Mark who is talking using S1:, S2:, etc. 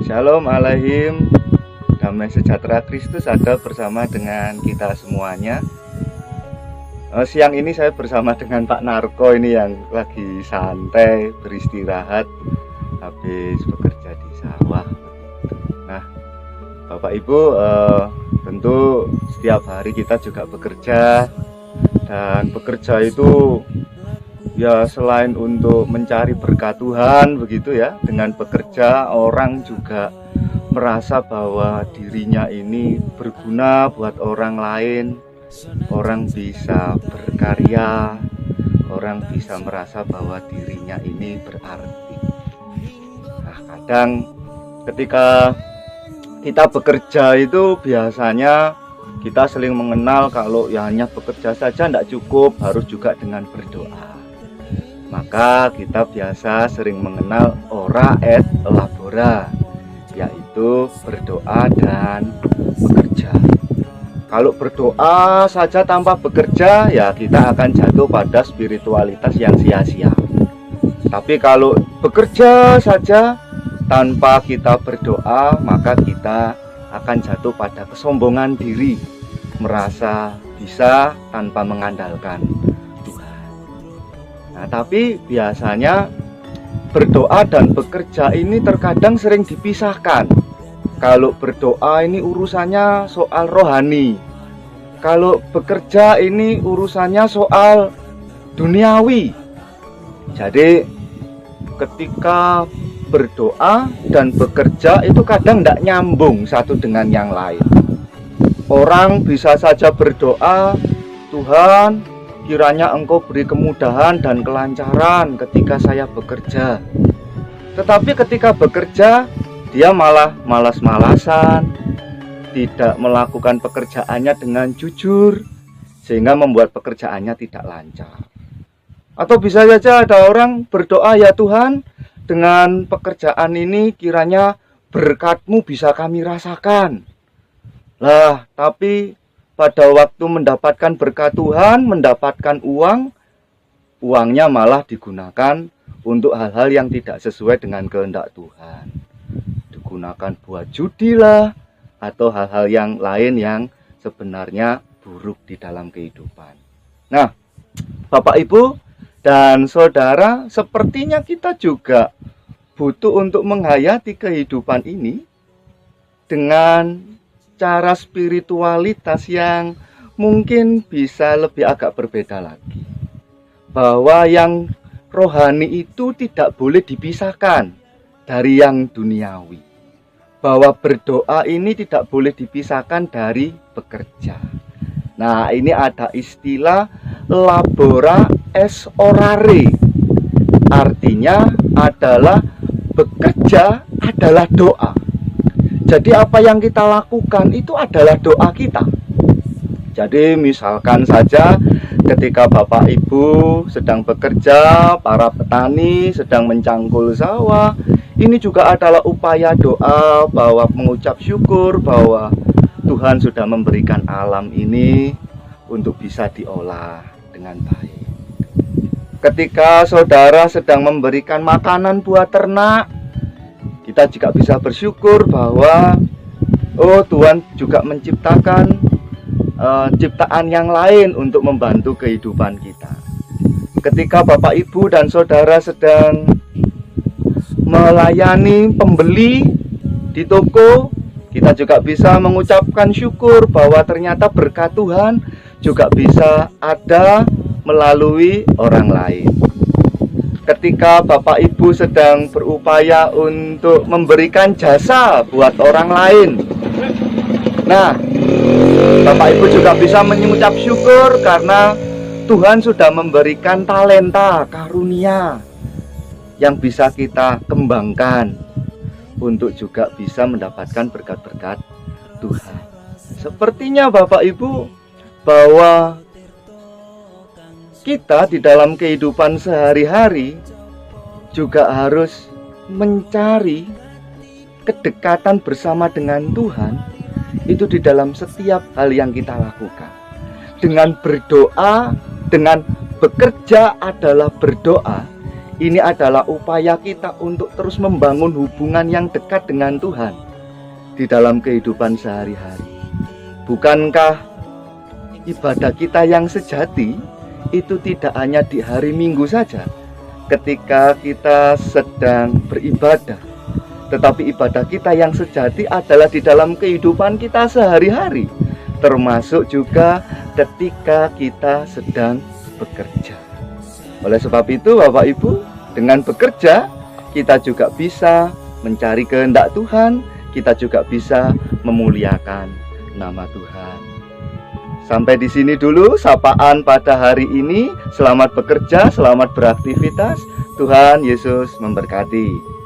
S1: Shalom alaihim, damai sejahtera Kristus ada bersama dengan kita semuanya. Siang ini saya bersama dengan Pak Narko ini yang lagi santai beristirahat habis bekerja di sawah. Nah, Bapak Ibu, tentu setiap hari kita juga bekerja, dan bekerja itu ya selain untuk mencari berkat Tuhan begitu ya, dengan bekerja orang juga merasa bahwa dirinya ini berguna buat orang lain. Orang bisa berkarya, orang bisa merasa bahwa dirinya ini berarti. Nah, kadang ketika kita bekerja itu biasanya kita saling mengenal kalau ya hanya bekerja saja tidak cukup, harus juga dengan berdoa. Maka kita biasa sering mengenal ora et labora, yaitu berdoa dan bekerja. Kalau berdoa saja tanpa bekerja, ya kita akan jatuh pada spiritualitas yang sia-sia. Tapi kalau bekerja saja tanpa kita berdoa, maka kita akan jatuh pada kesombongan diri, merasa bisa tanpa mengandalkan Tuhan. Nah, tapi biasanya berdoa dan bekerja ini terkadang sering dipisahkan. Kalau berdoa ini urusannya soal rohani, kalau bekerja ini urusannya soal duniawi. Jadi ketika berdoa dan bekerja itu kadang tidak nyambung satu dengan yang lain. Orang bisa saja berdoa, Tuhan kiranya Engkau beri kemudahan dan kelancaran ketika saya bekerja. Tetapi ketika bekerja dia malah malas-malasan, tidak melakukan pekerjaannya dengan jujur, sehingga membuat pekerjaannya tidak lancar. Atau bisa saja ada orang berdoa, ya Tuhan, dengan pekerjaan ini kiranya berkat-Mu bisa kami rasakan. Lah, tapi pada waktu mendapatkan berkat Tuhan, mendapatkan uang, uangnya malah digunakan untuk hal-hal yang tidak sesuai dengan kehendak Tuhan. Digunakan buat judi lah, atau hal-hal yang lain yang sebenarnya buruk di dalam kehidupan. Nah, Bapak Ibu dan Saudara, sepertinya kita juga butuh untuk menghayati kehidupan ini dengan cara spiritualitas yang mungkin bisa lebih agak berbeda lagi. Bahwa yang rohani itu tidak boleh dipisahkan dari yang duniawi. Bahwa berdoa ini tidak boleh dipisahkan dari bekerja. Nah, ini ada istilah labora es orare. Artinya adalah bekerja adalah doa. Jadi apa yang kita lakukan itu adalah doa kita. Jadi misalkan saja ketika Bapak Ibu sedang bekerja, para petani sedang mencangkul sawah, ini juga adalah upaya doa bahwa mengucap syukur bahwa Tuhan sudah memberikan alam ini untuk bisa diolah dengan baik. Ketika saudara sedang memberikan makanan buat ternak, kita juga bisa bersyukur bahwa Tuhan juga menciptakan ciptaan yang lain untuk membantu kehidupan kita. Ketika Bapak Ibu dan Saudara sedang melayani pembeli di toko, kita juga bisa mengucapkan syukur bahwa ternyata berkat Tuhan juga bisa ada melalui orang lain. Ketika Bapak Ibu sedang berupaya untuk memberikan jasa buat orang lain, nah, Bapak Ibu juga bisa mengucap syukur karena Tuhan sudah memberikan talenta, karunia yang bisa kita kembangkan untuk juga bisa mendapatkan berkat-berkat Tuhan. Sepertinya Bapak Ibu bahwa kita di dalam kehidupan sehari-hari juga harus mencari kedekatan bersama dengan Tuhan itu di dalam setiap hal yang kita lakukan. Dengan berdoa, dengan bekerja adalah berdoa, Ini adalah upaya kita untuk terus membangun hubungan yang dekat dengan Tuhan di dalam kehidupan sehari-hari. Bukankah ibadah kita yang sejati itu tidak hanya di hari Minggu saja ketika kita sedang beribadah, tetapi ibadah kita yang sejati adalah di dalam kehidupan kita sehari-hari, termasuk juga ketika kita sedang bekerja. Oleh sebab itu, Bapak Ibu, dengan bekerja kita juga bisa mencari kehendak Tuhan, kita juga bisa memuliakan nama Tuhan. Sampai di sini dulu sapaan pada hari ini. Selamat bekerja, selamat beraktivitas. Tuhan Yesus memberkati.